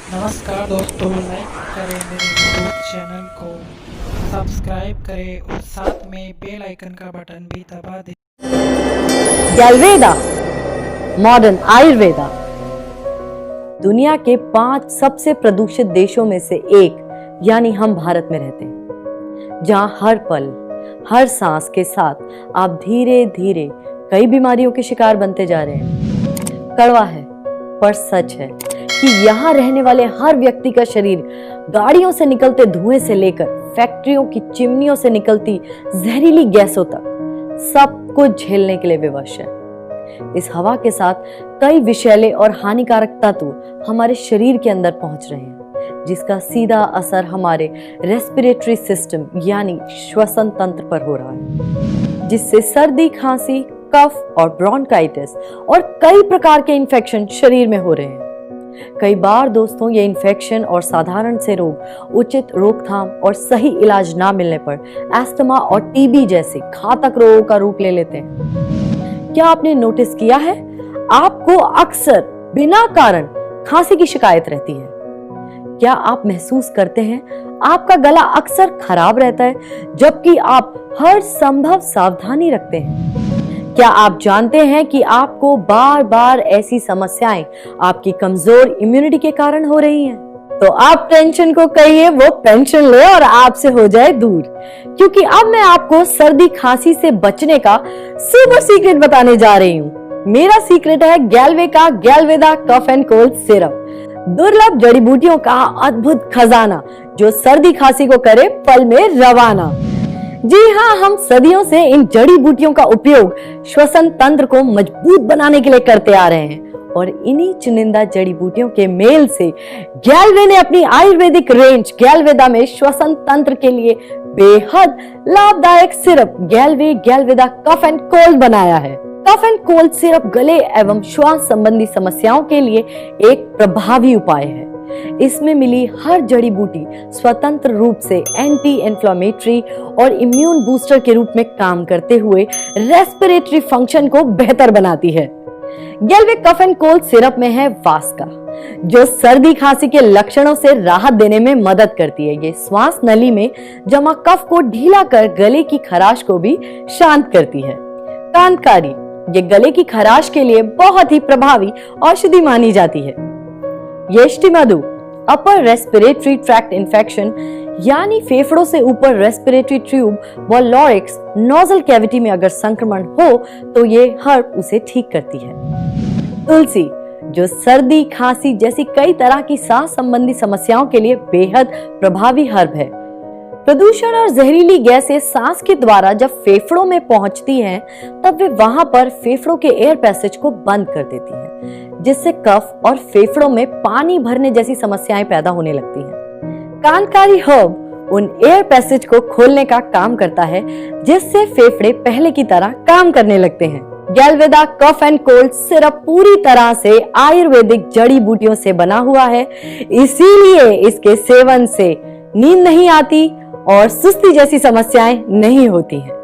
नमस्कार दोस्तों, लाइक करें मेरे यूट्यूब चैनल को, सब्सक्राइब करें और साथ में बेल आइकन का बटन भी दबा दें। गैलवेदा मॉडर्न आयुर्वेदा दुनिया के 5 सबसे प्रदूषित देशों में से एक यानी हम भारत में रहते हैं, जहां हर पल हर सांस के साथ आप धीरे धीरे कई बीमारियों के शिकार बनते जा रहे हैं। कड़वा है पर सच है कि यहाँ रहने वाले हर व्यक्ति का शरीर गाड़ियों से निकलते धुएं से लेकर फैक्ट्रियों की चिमनियों से निकलती जहरीली गैसों तक सब कुछ झेलने के लिए विवश है। इस हवा के साथ कई विषैले और हानिकारक तत्व हमारे शरीर के अंदर पहुंच रहे हैं, जिसका सीधा असर हमारे रेस्पिरेटरी सिस्टम यानी श्वसन तंत्र पर हो रहा है, जिससे सर्दी, खांसी, कफ और ब्रोंकाइटिस और कई प्रकार के इन्फेक्शन शरीर में हो रहे हैं। कई बार दोस्तों, ये इन्फेक्शन और साधारण से रोग उचित रोकथाम और सही इलाज ना मिलने पर अस्थमा और टीबी जैसे घातक रोगों का रूप ले लेते हैं। क्या आपने नोटिस किया है, आपको अक्सर बिना कारण खांसी की शिकायत रहती है? क्या आप महसूस करते हैं आपका गला अक्सर खराब रहता है जबकि आप हर संभव सावधानी रखते हैं? क्या आप जानते हैं कि आपको बार बार ऐसी समस्याएं आपकी कमजोर इम्यूनिटी के कारण हो रही हैं? तो आप टेंशन को कहिए वो पेंशन ले और आपसे हो जाए दूर, क्योंकि अब मैं आपको सर्दी खांसी से बचने का सुपर सीक्रेट बताने जा रही हूँ। मेरा सीक्रेट है गैलवे का गैलवेदा कफ एंड कोल्ड सिरप, दुर्लभ जड़ी बूटियों का अद्भुत खजाना जो सर्दी खांसी को करे पल में रवाना। जी हाँ, हम सदियों से इन जड़ी बूटियों का उपयोग श्वसन तंत्र को मजबूत बनाने के लिए करते आ रहे हैं और इन्हीं चुनिंदा जड़ी बूटियों के मेल से गैलवे ने अपनी आयुर्वेदिक रेंज गैलवेदा में श्वसन तंत्र के लिए बेहद लाभदायक सिरप गैलवे गैलवेदा कफ एंड कोल्ड बनाया है। कफ एंड कोल्ड सिरप गले एवं श्वास संबंधी समस्याओं के लिए एक प्रभावी उपाय है। इसमें मिली हर जड़ी बूटी स्वतंत्र रूप से एंटी इन्फ्लेमेटरी और इम्यून बूस्टर के रूप में काम करते हुए रेस्पिरेटरी फंक्शन को बेहतर बनाती है। गैलवे कफ एंड कोल्ड सिरप में है वास्का, जो सर्दी खांसी के लक्षणों से राहत देने में मदद करती है। ये श्वास नली में जमा कफ को ढीला कर गले की खराश को भी शांत करती है। कांतकारी, ये गले की खराश के लिए बहुत ही प्रभावी औषधि मानी जाती है। यष्टिमधु, अपर रेस्पिरेटरी ट्रैक्ट इन्फेक्शन यानी फेफड़ों से ऊपर रेस्पिरेटरी ट्यूब व लॉरिक्स नोजल कैविटी में अगर संक्रमण हो तो ये हर्ब उसे ठीक करती है। तुलसी, जो सर्दी खांसी जैसी कई तरह की सांस संबंधी समस्याओं के लिए बेहद प्रभावी हर्ब है। प्रदूषण और जहरीली गैसें सांस के द्वारा जब फेफड़ों में पहुंचती हैं, तब वे वहां पर फेफड़ों के एयर पैसेज को बंद कर देती हैं, जिससे कफ और फेफड़ों में पानी भरने जैसी समस्याएं पैदा होने लगती हैं। कांतकारी हर्ब उन एयर पैसेज को खोलने का काम करता है, जिससे फेफड़े पहले की तरह काम करने लगते हैं। गैलवेदा कफ एंड कोल्ड सिरप पूरी तरह से आयुर्वेदिक जड़ी बूटियों से बना हुआ है, इसीलिए इसके सेवन से नींद नहीं आती और सुस्ती जैसी समस्याएं नहीं होती हैं।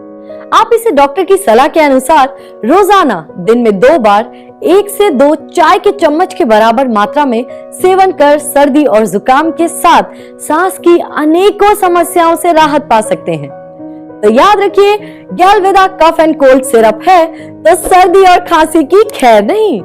आप इसे डॉक्टर की सलाह के अनुसार रोजाना दिन में 2 बार 1 से 2 चाय के चम्मच के बराबर मात्रा में सेवन कर सर्दी और जुकाम के साथ सांस की अनेकों समस्याओं से राहत पा सकते हैं। तो याद रखिए, गैलवेदा कफ एंड कोल्ड सिरप है तो सर्दी और खांसी की खैर नहीं।